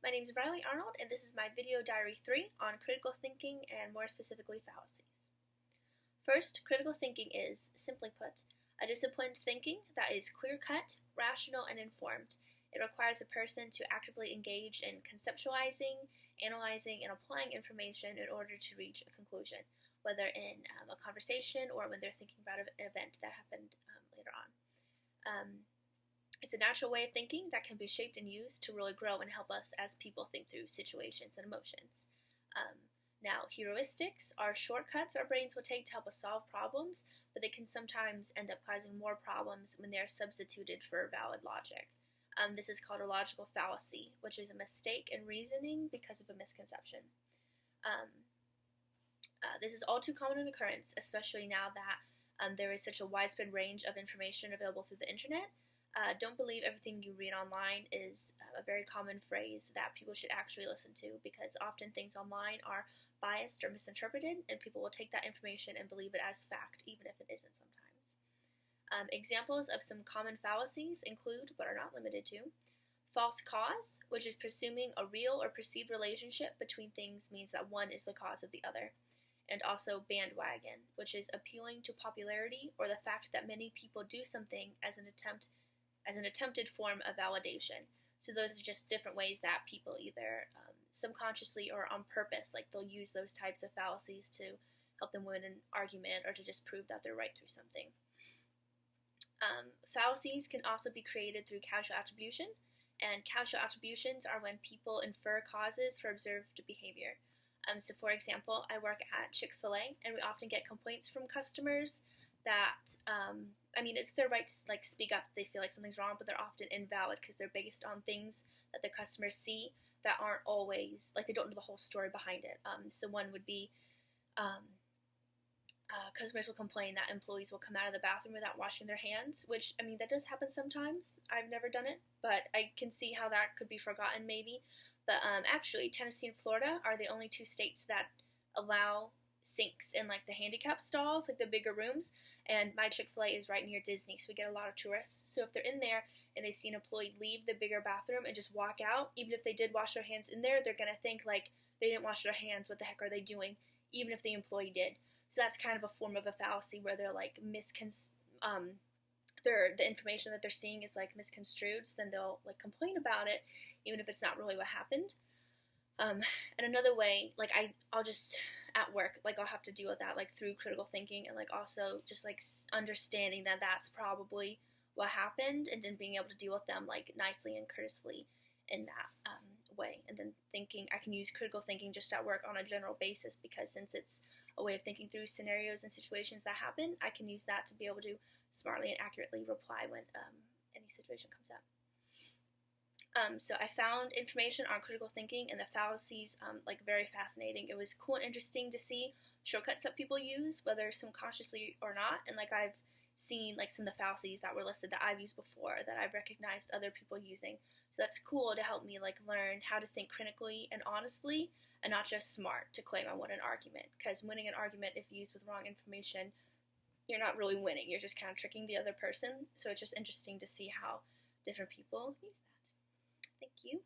My name is Riley Arnold, and this is my video diary 3 on critical thinking and more specifically fallacies. First, critical thinking is, simply put, a disciplined thinking that is clear-cut, rational, and informed. It requires a person to actively engage in conceptualizing, analyzing, and applying information in order to reach a conclusion, whether in a conversation or when they're thinking about an event that happened later on. It's a natural way of thinking that can be shaped and used to really grow and help us as people think through situations and emotions. Now, heuristics are shortcuts our brains will take to help us solve problems, but they can sometimes end up causing more problems when they are substituted for valid logic. This is called a logical fallacy, which is a mistake in reasoning because of a misconception. This is all too common an occurrence, especially now that there is such a widespread range of information available through the internet. Don't believe everything you read online is a very common phrase that people should actually listen to, because often things online are biased or misinterpreted, and people will take that information and believe it as fact, even if it isn't sometimes. Examples of some common fallacies include, but are not limited to, false cause, which is presuming a real or perceived relationship between things means that one is the cause of the other. And also bandwagon, which is appealing to popularity or the fact that many people do something as an attempted form of validation. So those are just different ways that people either subconsciously or on purpose, like they'll use those types of fallacies to help them win an argument or to just prove that they're right through something. Fallacies can also be created through causal attribution, and causal attributions are when people infer causes for observed behavior. So for example, I work at Chick-fil-A, and we often get complaints from customers that, it's their right to speak up if they feel like something's wrong, but they're often invalid because they're based on things that the customers see that aren't always, they don't know the whole story behind it. So one would be, customers will complain that employees will come out of the bathroom without washing their hands, which, that does happen sometimes. I've never done it, but I can see how that could be forgotten maybe. But actually, Tennessee and Florida are the only two states that allow sinks in the handicap stalls, the bigger rooms, and my Chick-fil-A is right near Disney, so we get a lot of tourists. So if they're in there and they see an employee leave the bigger bathroom and just walk out, even if they did wash their hands in there, they're going to think they didn't wash their hands, what the heck are they doing, even if the employee did. So that's kind of a form of a fallacy where they're the information that they're seeing is misconstrued, so then they'll complain about it even if it's not really what happened. And another way, I'll just at work, I'll have to deal with that through critical thinking, and also just understanding that that's probably what happened, and then being able to deal with them nicely and courteously in that way. And then thinking I can use critical thinking just at work on a general basis, because since it's a way of thinking through scenarios and situations that happen, I can use that to be able to smartly and accurately reply when any situation comes up. So I found information on critical thinking and the fallacies very fascinating. It was cool and interesting to see shortcuts that people use, whether subconsciously or not. And I've seen some of the fallacies that were listed that I've used before, that I've recognized other people using. So that's cool to help me learn how to think critically and honestly, and not just smart to claim I won an argument. Because winning an argument, if used with wrong information, you're not really winning. You're just kind of tricking the other person. So it's just interesting to see how different people use that. Thank you.